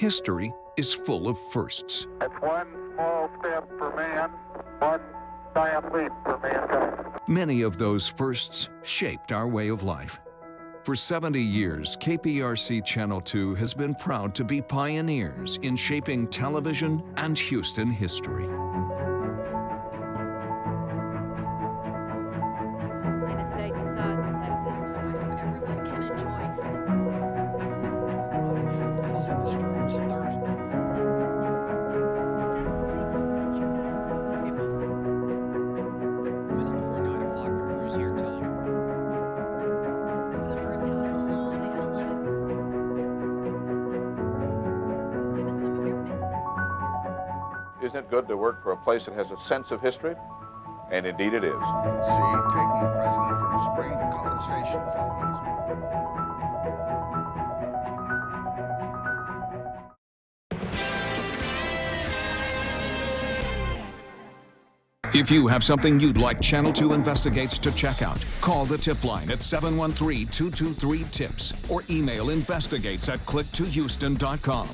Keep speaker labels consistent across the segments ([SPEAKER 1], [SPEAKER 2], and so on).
[SPEAKER 1] history is full of firsts.
[SPEAKER 2] It's one small step for man, one giant leap for mankind.
[SPEAKER 1] Many of those firsts shaped our way of life. For 70 years, KPRC Channel 2 has been proud to be pioneers in shaping television and Houston history.
[SPEAKER 3] In a state the size of Texas, I hope everyone can enjoy
[SPEAKER 4] Causing the storms Thursday. Minutes before 9 o'clock, the crew's here telling them.
[SPEAKER 3] This is the first time in a long they had 11. As soon as some of your
[SPEAKER 5] Isn't it good to work for a place that has a sense of history? And indeed it is.
[SPEAKER 6] See, taking the president from Spring to College Station, fellas.
[SPEAKER 1] If you have something you'd like Channel 2 Investigates to check out, call the tip line at 713-223-TIPS or email investigates@click2houston.com.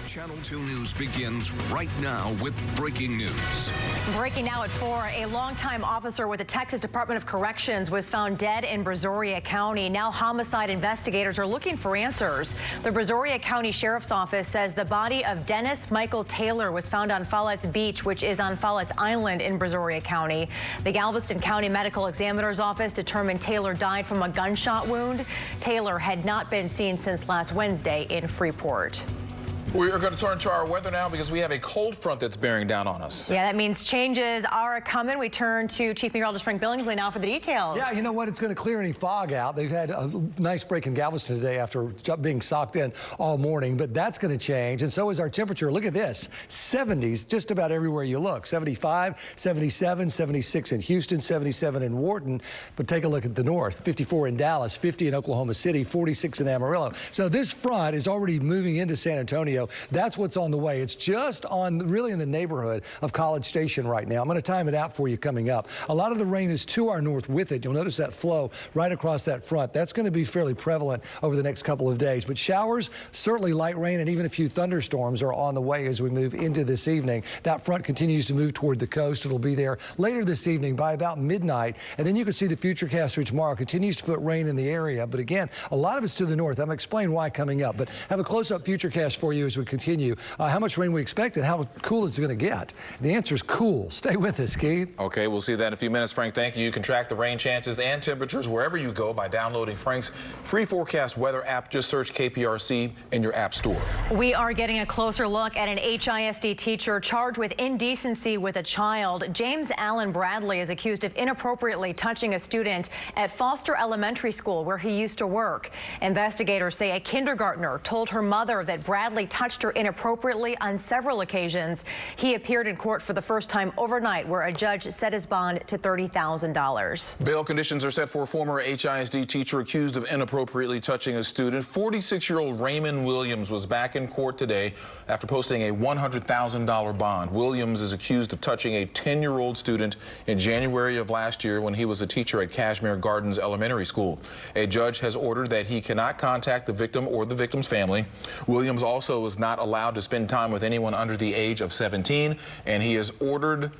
[SPEAKER 1] Channel 2 News begins right now with breaking news.
[SPEAKER 7] Breaking now at 4, a longtime officer with the Texas Department of Corrections was found dead in Brazoria County. Now homicide investigators are looking for answers. The Brazoria County Sheriff's Office says the body of Dennis Michael Taylor was found on Follett's Beach, which is on Follett's Island in Brazoria County. The Galveston County Medical Examiner's Office determined Taylor died from a gunshot wound. Taylor had not been seen since last Wednesday in Freeport.
[SPEAKER 8] We are going to turn to our weather now because we have a cold front that's bearing down on us.
[SPEAKER 7] Yeah, that means changes are coming. We turn to Chief Meteorologist Frank Billingsley now for the details.
[SPEAKER 4] Yeah, you know what? It's going to clear any fog out. They've had a nice break in Galveston today after being socked in all morning, but that's going to change. And so is our temperature. Look at this. 70s just about everywhere you look. 75, 77, 76 in Houston, 77 in Wharton. But take a look at the north. 54 in Dallas, 50 in Oklahoma City, 46 in Amarillo. So this front is already moving into San Antonio. That's what's on the way. It's just really in the neighborhood of College Station right now. I'm going to time it out for you coming up. A lot of the rain is to our north with it. You'll notice that flow right across that front. That's going to be fairly prevalent over the next couple of days. But showers, certainly light rain, and even a few thunderstorms are on the way as we move into this evening. That front continues to move toward the coast. It'll be there later this evening by about midnight. And then you can see the futurecast for tomorrow continues to put rain in the area. But again, a lot of it's to the north. I'm going to explain why coming up. But have a close-up futurecast for you as we continue. How much rain we expect and how cool it's going to get. The answer is cool. Stay with us, Keith.
[SPEAKER 8] Okay, we'll see that in a few minutes, Frank. Thank you. You can track the rain chances and temperatures wherever you go by downloading Frank's free forecast weather app. Just search KPRC in your app store.
[SPEAKER 7] We are getting a closer look at an HISD teacher charged with indecency with a child. James Allen Bradley is accused of inappropriately touching a student at Foster Elementary School where he used to work. Investigators say a kindergartner told her mother that Bradley touched her inappropriately on several occasions. He appeared in court for the first time overnight, where a judge set his bond to $30,000.
[SPEAKER 8] Bail conditions are set for a former HISD teacher accused of inappropriately touching a student. 46-year-old Raymond Williams was back in court today after posting a $100,000 bond. Williams is accused of touching a 10-year-old student in January of last year when he was a teacher at Cashmere Gardens Elementary School. A judge has ordered that he cannot contact the victim or the victim's family. Williams also was not allowed to spend time with anyone under the age of 17, and he is ordered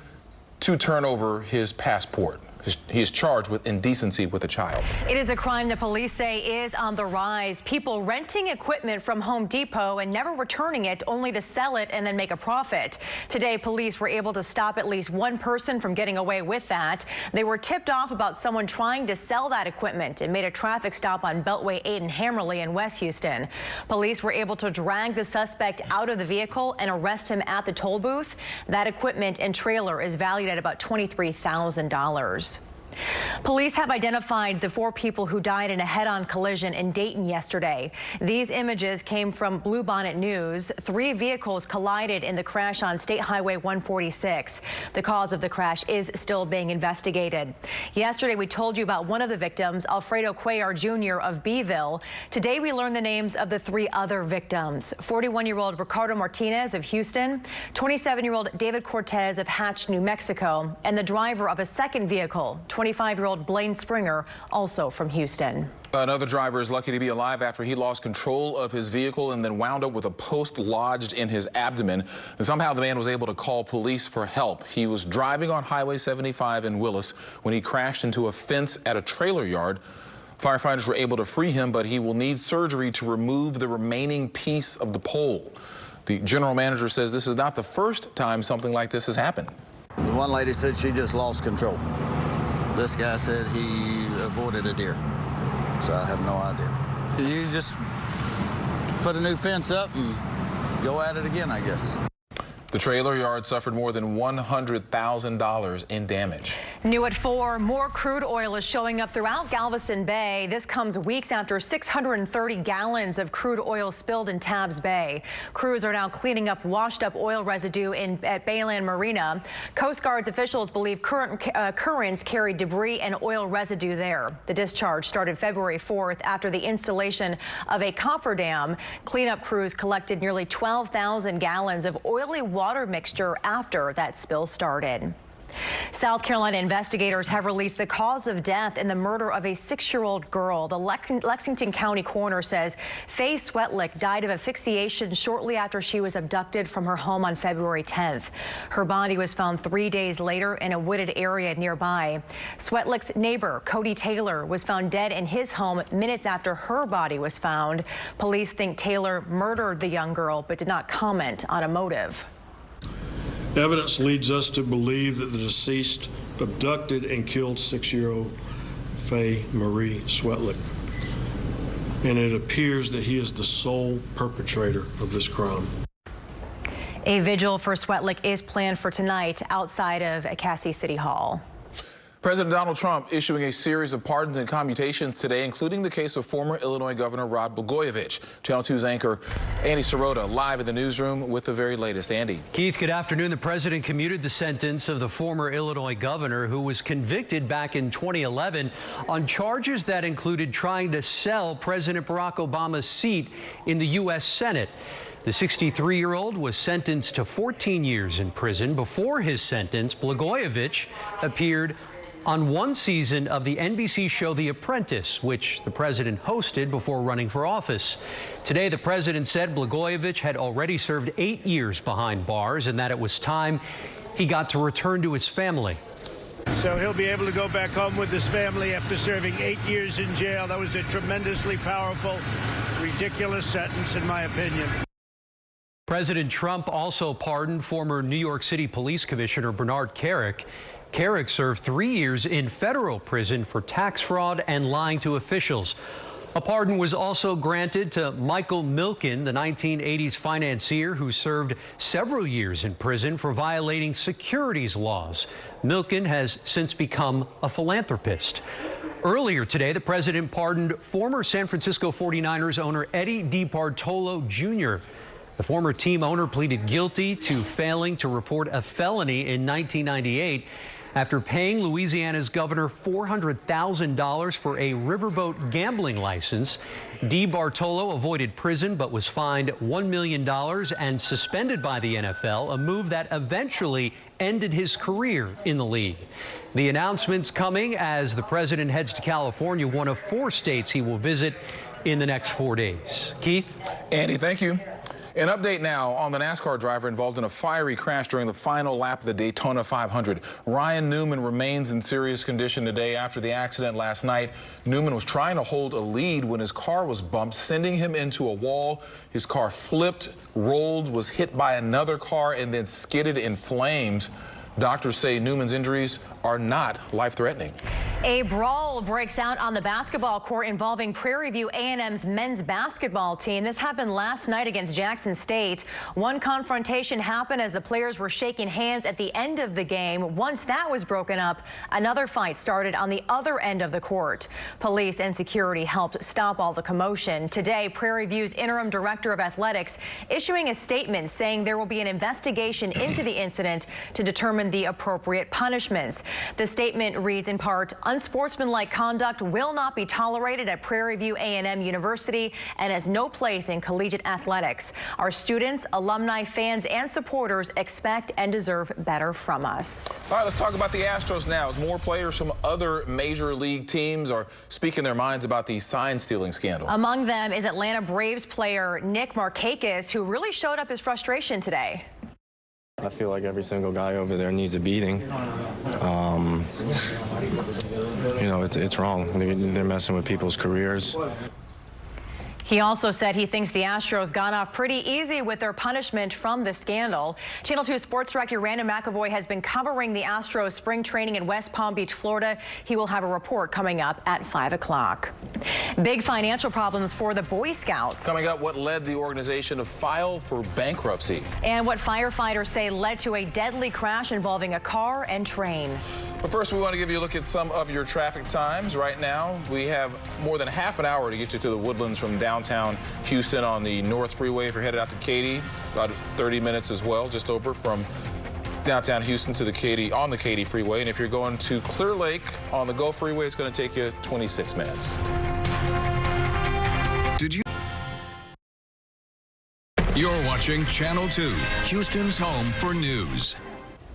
[SPEAKER 8] to turn over his passport. He is charged with indecency with a child.
[SPEAKER 7] It is a crime that police say is on the rise. People renting equipment from Home Depot and never returning it only to sell it and then make a profit. Today, police were able to stop at least one person from getting away with that. They were tipped off about someone trying to sell that equipment and made a traffic stop on Beltway 8 in Hammerley in West Houston. Police were able to drag the suspect out of the vehicle and arrest him at the toll booth. That equipment and trailer is valued at about $23,000. Police have identified the 4 people who died in a head-on collision in Dayton yesterday. These images came from Bluebonnet News. 3 vehicles collided in the crash on State Highway 146. The cause of the crash is still being investigated. Yesterday, we told you about one of the victims, Alfredo Cuellar Jr. of Beeville. Today, we learned the names of the 3 other victims. 41-year-old Ricardo Martinez of Houston, 27-year-old David Cortez of Hatch, New Mexico, and the driver of a second vehicle, 25-year-old Blaine Springer, also from Houston.
[SPEAKER 8] Another driver is lucky to be alive after he lost control of his vehicle and then wound up with a post lodged in his abdomen. And somehow the man was able to call police for help. He was driving on Highway 75 in Willis when he crashed into a fence at a trailer yard. Firefighters were able to free him, but he will need surgery to remove the remaining piece of the pole. The general manager says this is not the first time something like this has happened.
[SPEAKER 6] The one lady said she just lost control. This guy said he avoided a deer, so I have no idea. You just put a new fence up and go at it again, I guess.
[SPEAKER 8] The trailer yard suffered more than $100,000 in damage.
[SPEAKER 7] New at 4, more crude oil is showing up throughout Galveston Bay. This comes weeks after 630 gallons of crude oil spilled in Tabbs Bay. Crews are now cleaning up washed up oil residue at Bayland Marina. Coast Guard's officials believe currents carried debris and oil residue there. The discharge started February 4th after the installation of a cofferdam. Cleanup crews collected nearly 12,000 gallons of oily water mixture after that spill started. South Carolina investigators have released the cause of death in the murder of a 6-year-old girl. The Lexington County coroner says Faye Swetlick died of asphyxiation shortly after she was abducted from her home on February 10th. Her body was found 3 days later in a wooded area nearby. Swetlick's neighbor, Cody Taylor, was found dead in his home minutes after her body was found. Police think Taylor murdered the young girl but did not comment on a motive.
[SPEAKER 9] Evidence leads us to believe that the deceased abducted and killed 6-year-old Faye Marie Swetlick. And it appears that he is the sole perpetrator of this crime.
[SPEAKER 7] A vigil for Swetlick is planned for tonight outside of Cassie City Hall.
[SPEAKER 8] President Donald Trump issuing a series of pardons and commutations today, including the case of former Illinois Governor Rod Blagojevich. Channel 2's anchor Andy Sirota live in the newsroom with the very latest. Andy.
[SPEAKER 10] Keith, good afternoon. The president commuted the sentence of the former Illinois governor who was convicted back in 2011 on charges that included trying to sell President Barack Obama's seat in the U.S. Senate. The 63-year-old was sentenced to 14 years in prison. Before his sentence, Blagojevich appeared on one season of the NBC show The Apprentice, which the president hosted before running for office. Today, the president said Blagojevich had already served 8 years behind bars and that it was time he got to return to his family.
[SPEAKER 11] So he'll be able to go back home with his family after serving 8 years in jail. That was a tremendously powerful, ridiculous sentence, in my opinion.
[SPEAKER 10] President Trump also pardoned former New York City Police Commissioner Bernard Kerik. Kerik served 3 years in federal prison for tax fraud and lying to officials. A pardon was also granted to Michael Milken, the 1980s financier who served several years in prison for violating securities laws. Milken has since become a philanthropist. Earlier today, the president pardoned former San Francisco 49ers owner Eddie DeBartolo Jr. The former team owner pleaded guilty to failing to report a felony in 1998 after paying Louisiana's governor $400,000 for a riverboat gambling license. DeBartolo avoided prison but was fined $1 million and suspended by the NFL, a move that eventually ended his career in the league. The announcement's coming as the president heads to California, one of 4 states he will visit in the next 4 days. Keith?
[SPEAKER 8] Andy, thank you. An update now on the NASCAR driver involved in a fiery crash during the final lap of the Daytona 500. Ryan Newman remains in serious condition today after the accident last night. Newman was trying to hold a lead when his car was bumped, sending him into a wall. His car flipped, rolled, was hit by another car, and then skidded in flames. Doctors say Newman's injuries are not life-threatening.
[SPEAKER 7] A brawl breaks out on the basketball court involving Prairie View A&M's men's basketball team. This happened last night against Jackson State. One confrontation happened as the players were shaking hands at the end of the game. Once that was broken up, another fight started on the other end of the court. Police and security helped stop all the commotion. Today, Prairie View's interim director of athletics issuing a statement saying there will be an investigation into the incident to determine the appropriate punishments. The statement reads in part, unsportsmanlike conduct will not be tolerated at Prairie View A&M University and has no place in collegiate athletics. Our students, alumni, fans, and supporters expect and deserve better from us.
[SPEAKER 8] All right, let's talk about the Astros now, as more players from other major league teams are speaking their minds about the sign-stealing scandal.
[SPEAKER 7] Among them is Atlanta Braves player Nick Markakis, who really showed up his frustration today.
[SPEAKER 12] I feel like every single guy over there needs a beating. You know, it's wrong. They're messing with people's careers.
[SPEAKER 7] He also said he thinks the Astros got off pretty easy with their punishment from the scandal. Channel 2 Sports Director Randall McAvoy has been covering the Astros spring training in West Palm Beach, Florida. He will have a report coming up at 5 o'clock. Big financial problems for the Boy Scouts.
[SPEAKER 8] Coming up, what led the organization to file for bankruptcy.
[SPEAKER 7] And what firefighters say led to a deadly crash involving a car and train.
[SPEAKER 8] But first, we want to give you a look at some of your traffic times. Right now, we have more than half an hour to get you to the Woodlands from downtown Houston on the North Freeway. If you're headed out to Katy, about 30 minutes as well, just over from downtown Houston to the Katy on the Katy Freeway. And if you're going to Clear Lake on the Gulf Freeway, it's going to take you 26 minutes.
[SPEAKER 1] Did you? You're watching Channel 2, Houston's home for news.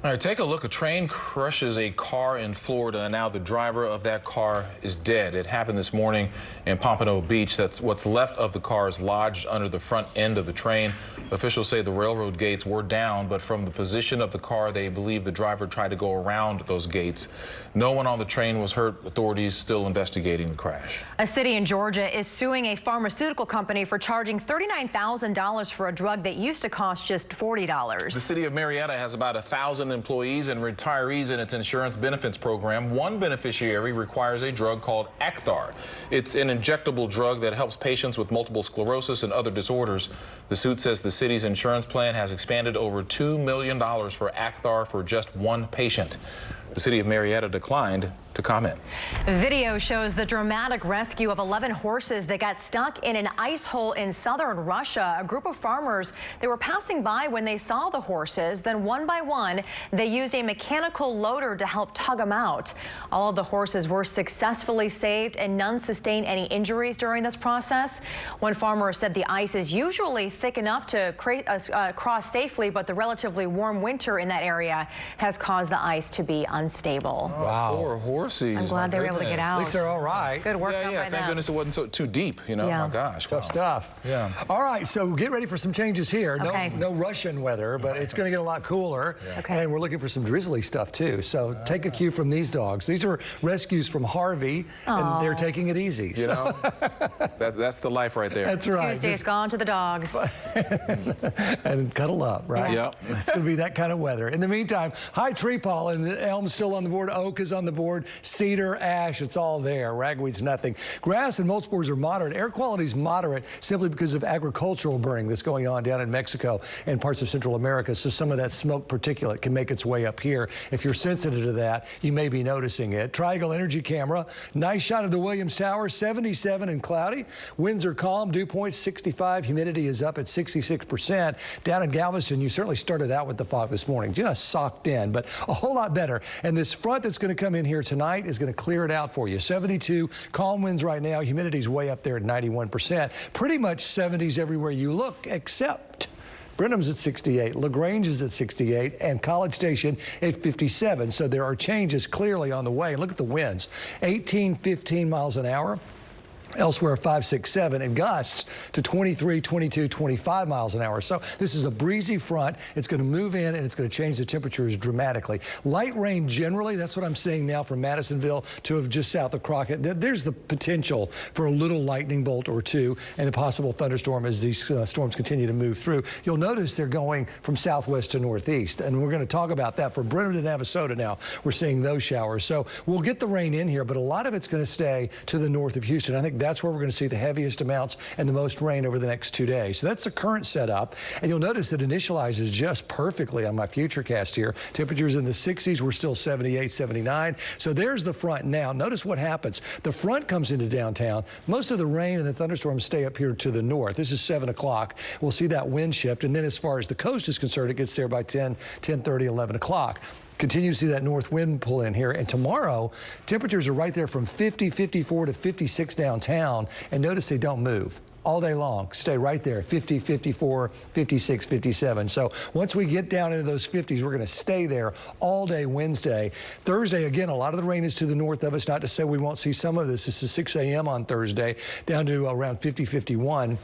[SPEAKER 8] All right, take a look. A train crushes a car in Florida, and now the driver of that car is dead. It happened this morning in Pompano Beach. That's what's left of the car is lodged under the front end of the train. Officials say the railroad gates were down, but from the position of the car, they believe the driver tried to go around those gates. No one on the train was hurt. Authorities still investigating the crash.
[SPEAKER 7] A city in Georgia is suing a pharmaceutical company for charging $39,000 for a drug that used to cost just $40.
[SPEAKER 8] The city of Marietta has about 1,000 employees and retirees in its insurance benefits program. One beneficiary requires a drug called Acthar. It's an injectable drug that helps patients with multiple sclerosis and other disorders. The suit says the city's insurance plan has expanded over $2 million for Acthar for just one patient. The city of Marietta declined to comment.
[SPEAKER 7] Video shows the dramatic rescue of 11 horses that got stuck in an ice hole in southern Russia. A group of farmers, they were passing by when they saw the horses. Then one by one, they used a mechanical loader to help tug them out. All of the horses were successfully saved and none sustained any injuries during this process. One farmer said the ice is usually thick enough to cross safely, but the relatively warm winter in that area has caused the ice to be unstable.
[SPEAKER 8] Wow. Poor horses.
[SPEAKER 7] I'm glad they were able to get out.
[SPEAKER 4] At least they're all right.
[SPEAKER 7] Good work done by
[SPEAKER 8] Thank goodness it wasn't too deep, you know.
[SPEAKER 7] Yeah.
[SPEAKER 8] My gosh.
[SPEAKER 4] Tough stuff.
[SPEAKER 8] Yeah.
[SPEAKER 4] All right, so get ready for some changes here.
[SPEAKER 7] Okay.
[SPEAKER 4] No Russian weather, but it's going to get a lot cooler.
[SPEAKER 7] Yeah. Okay.
[SPEAKER 4] And we're looking for some drizzly stuff, too. So take a cue from these dogs. These are rescues from Harvey, and they're taking it easy.
[SPEAKER 8] You know, that's the life right there.
[SPEAKER 4] That's right.
[SPEAKER 7] Tuesday's gone to the dogs.
[SPEAKER 4] And cuddle up, right?
[SPEAKER 8] Yep.
[SPEAKER 4] It's going to be that kind of weather. In the meantime, high tree pollen. Elm's still on the board. Oak is on the board. Cedar, ash, it's all there. Ragweed's nothing. Grass and mulch spores are moderate. Air quality is moderate simply because of agricultural burning that's going on down in Mexico and parts of Central America. So some of that smoke particulate can make its way up here. If you're sensitive to that, you may be noticing it. Triangle Energy Camera. Nice shot of the Williams Tower. 77 and cloudy. Winds are calm. Dew point 65. Humidity is up at 66%. Down in Galveston, you certainly started out with the fog this morning. Just socked in, but a whole lot better. And this front that's going to come in here tonight is going to clear it out for you. 72, calm winds right now. Humidity's way up there at 91%. Pretty much 70s everywhere you look, except Brenham's at 68, LaGrange is at 68, and College Station at 57. So there are changes clearly on the way. Look at the winds, 18, 15 miles an hour. Elsewhere, 5, 6, 7, and gusts to 23, 22, 25 miles an hour. So this is a breezy front. It's going to move in, and it's going to change the temperatures dramatically. Light rain generally, that's what I'm seeing now from Madisonville to just south of Crockett. There's the potential for a little lightning bolt or two and a possible thunderstorm as these storms continue to move through. You'll notice they're going from southwest to northeast, and we're going to talk about that. For Brenham to Navasota now, we're seeing those showers. So we'll get the rain in here, but a lot of it's going to stay to the north of Houston. I think that's where we're going to see the heaviest amounts and the most rain over the next 2 days. So that's the current setup. And you'll notice that initializes just perfectly on my futurecast here. Temperatures in the 60s. We're still 78, 79. So there's the front now. Notice what happens. The front comes into downtown. Most of the rain and the thunderstorms stay up here to the north. This is 7 o'clock. We'll see that wind shift. And then as far as the coast is concerned, it gets there by 10, 10:30, 11 o'clock. Continue to see that north wind pull in here. And tomorrow, temperatures are right there from 50, 54 to 56 downtown. And notice they don't move all day long. Stay right there, 50, 54, 56, 57. So once we get down into those 50s, we're going to stay there all day Wednesday. Thursday, again, a lot of the rain is to the north of us. Not to say we won't see some of this. This is 6 a.m. on Thursday, down to around 50, 51.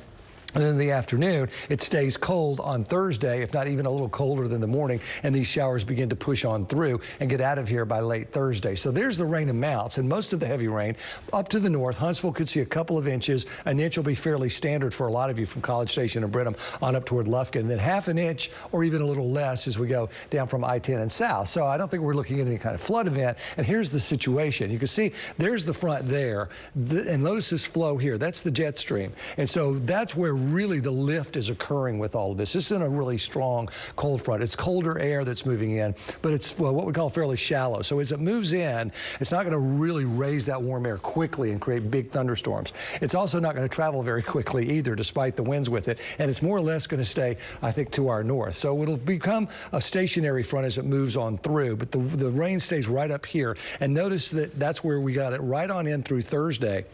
[SPEAKER 4] And then in the afternoon, it stays cold on Thursday, if not even a little colder than the morning, and these showers begin to push on through and get out of here by late Thursday. So there's the rain amounts, and most of the heavy rain up to the north. Huntsville could see a couple of inches. An inch will be fairly standard for a lot of you from College Station and Brenham on up toward Lufkin, and then half an inch or even a little less as we go down from I-10 and south. So I don't think we're looking at any kind of flood event. And here's the situation. You can see there's the front there, and notice this flow here. That's the jet stream. And so that's where really the lift is occurring with all of this. This isn't a really strong cold front. It's colder air that's moving in, but it's what we call fairly shallow. So as it moves in, it's not going to really raise that warm air quickly and create big thunderstorms. It's also not going to travel very quickly either, despite the winds with it. And it's more or less going to stay, I think, to our north. So it'll become a stationary front as it moves on through, but the rain stays right up here. And notice that that's where we got it right on in through Thursday.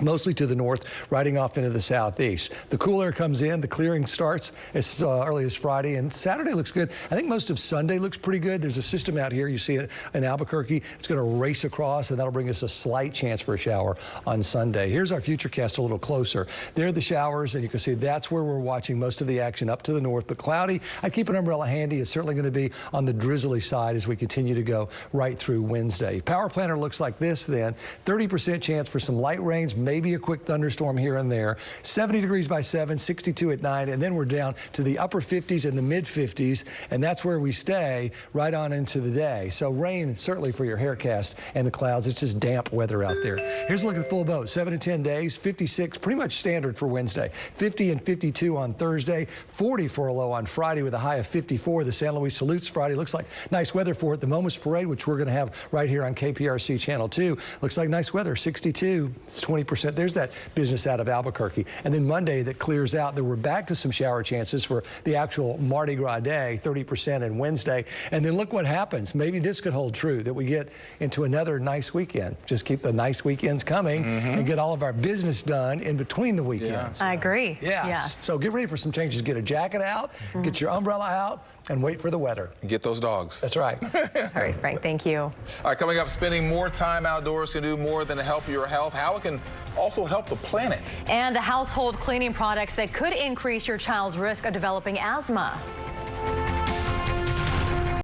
[SPEAKER 4] Mostly to the north, riding off into the southeast. The cool air comes in, the clearing starts as early as Friday, and Saturday looks good. I think most of Sunday looks pretty good. There's a system out here, you see it in Albuquerque. It's going to race across, and that'll bring us a slight chance for a shower on Sunday. Here's our futurecast a little closer. There are the showers, and you can see that's where we're watching most of the action up to the north, but cloudy. I'd keep an umbrella handy. It's certainly going to be on the drizzly side as we continue to go right through Wednesday. Power planner looks like this then. 30% chance for some light rains, maybe a quick thunderstorm here and there. 70 degrees by 7, 62 at 9, and then we're down to the upper 50s and the mid 50s, and that's where we stay right on into the day. So rain certainly for your haircast and the clouds. It's just damp weather out there. Here's a look at the full boat. 7 to 10 days, 56, pretty much standard for Wednesday. 50 and 52 on Thursday, 40 for a low on Friday with a high of 54. The San Luis Salutes Friday looks like nice weather for it. The Moments Parade, which we're going to have right here on KPRC Channel 2, looks like nice weather. 62, it's 20%. There's that business out of Albuquerque. And then Monday that clears out. Then we're back to some shower chances for the actual Mardi Gras day, 30% and Wednesday. And then look what happens. Maybe this could hold true, that we get into another nice weekend. Just keep the nice weekends coming and get all of our business done in between the weekends.
[SPEAKER 7] I agree.
[SPEAKER 4] Yes. So get ready for some changes. Get a jacket out, get your umbrella out, and wait for the weather.
[SPEAKER 8] Get those dogs.
[SPEAKER 4] That's right.
[SPEAKER 7] All right, Frank, thank you.
[SPEAKER 8] All right, coming up, spending more time outdoors can do more than help your health. How it can also help the planet.
[SPEAKER 7] And the household cleaning products that could increase your child's risk of developing asthma.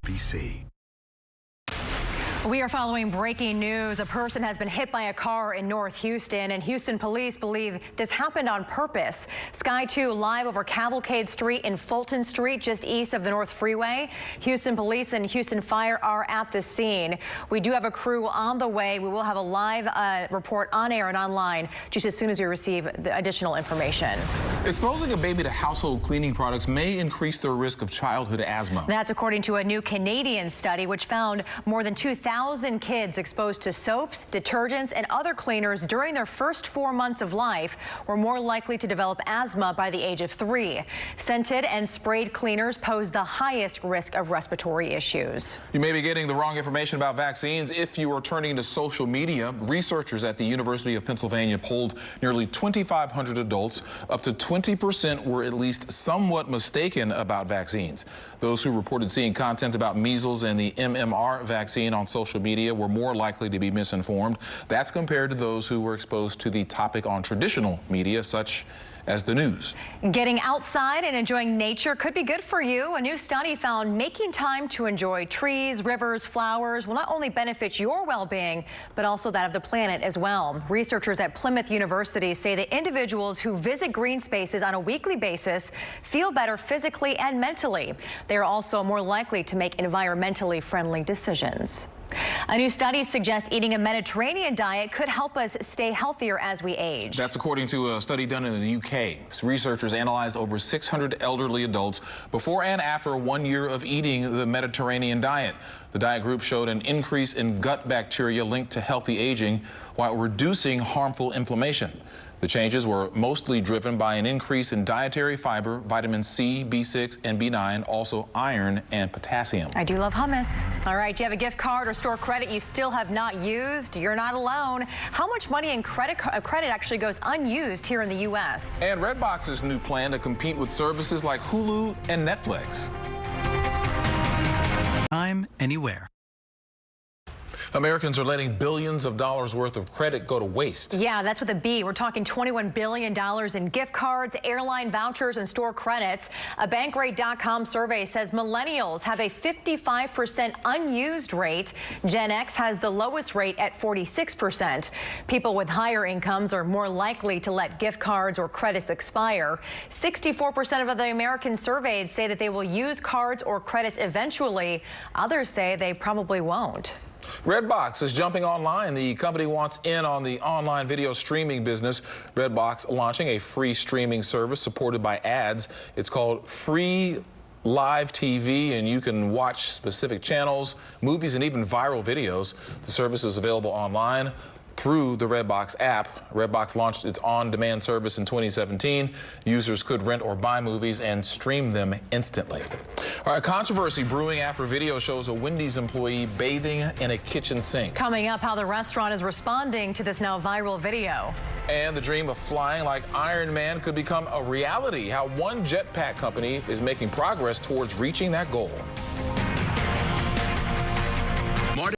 [SPEAKER 13] BC.
[SPEAKER 7] We are following breaking news. A person has been hit by a car in North Houston, and Houston police believe this happened on purpose. Sky 2 live over Cavalcade Street and Fulton Street, just east of the North Freeway. Houston police and Houston Fire are at the scene. We do have a crew on the way. We will have a live report on air and online just as soon as we receive the additional information.
[SPEAKER 8] Exposing a baby to household cleaning products may increase their risk of childhood asthma.
[SPEAKER 7] That's according to a new Canadian study, which found more than 2,000 kids exposed to soaps, detergents, and other cleaners during their first 4 months of life were more likely to develop asthma by the age of 3. Scented and sprayed cleaners pose the highest risk of respiratory issues.
[SPEAKER 8] You may be getting the wrong information about vaccines if you are turning to social media. Researchers at the University of Pennsylvania polled nearly 2,500 adults. Up to 20% were at least somewhat mistaken about vaccines. Those who reported seeing content about measles and the MMR vaccine on social social media were more likely to be misinformed. That's compared to those who were exposed to the topic on traditional media, such as the news.
[SPEAKER 7] Getting outside and enjoying nature could be good for you. A new study found making time to enjoy trees, rivers, flowers will not only benefit your well-being, but also that of the planet as well. Researchers at Plymouth University say that individuals who visit green spaces on a weekly basis feel better physically and mentally. They are also more likely to make environmentally friendly decisions. A new study suggests eating a Mediterranean diet could help us stay healthier as we age.
[SPEAKER 8] That's according to a study done in the UK. Researchers analyzed over 600 elderly adults before and after 1 year of eating the Mediterranean diet. The diet group showed an increase in gut bacteria linked to healthy aging while reducing harmful inflammation. The changes were mostly driven by an increase in dietary fiber, vitamin C, B6, and B9, also iron and potassium.
[SPEAKER 7] I do love hummus. All right, do you have a gift card or store credit you still have not used? You're not alone. How much money in credit actually goes unused here in the U.S.?
[SPEAKER 8] And Redbox's new plan to compete with services like Hulu and Netflix.
[SPEAKER 13] Time, anywhere.
[SPEAKER 8] Americans are letting billions of dollars worth of credit go to waste.
[SPEAKER 7] Yeah, that's with a B. We're talking $21 billion in gift cards, airline vouchers, and store credits. A Bankrate.com survey says millennials have a 55% unused rate. Gen X has the lowest rate at 46%. People with higher incomes are more likely to let gift cards or credits expire. 64% of the Americans surveyed say that they will use cards or credits eventually. Others say they probably won't.
[SPEAKER 8] Redbox is jumping online. The company wants in on the online video streaming business. Redbox launching a free streaming service supported by ads. It's called Free Live TV, and you can watch specific channels, movies, and even viral videos. The service is available online through the Redbox app. Redbox launched its on-demand service in 2017. Users could rent or buy movies and stream them instantly. All right, controversy brewing after video shows a Wendy's employee bathing in a kitchen sink.
[SPEAKER 7] Coming up, how the restaurant is responding to this now viral video.
[SPEAKER 8] And the dream of flying like Iron Man could become a reality. How one jetpack company is making progress towards reaching that goal.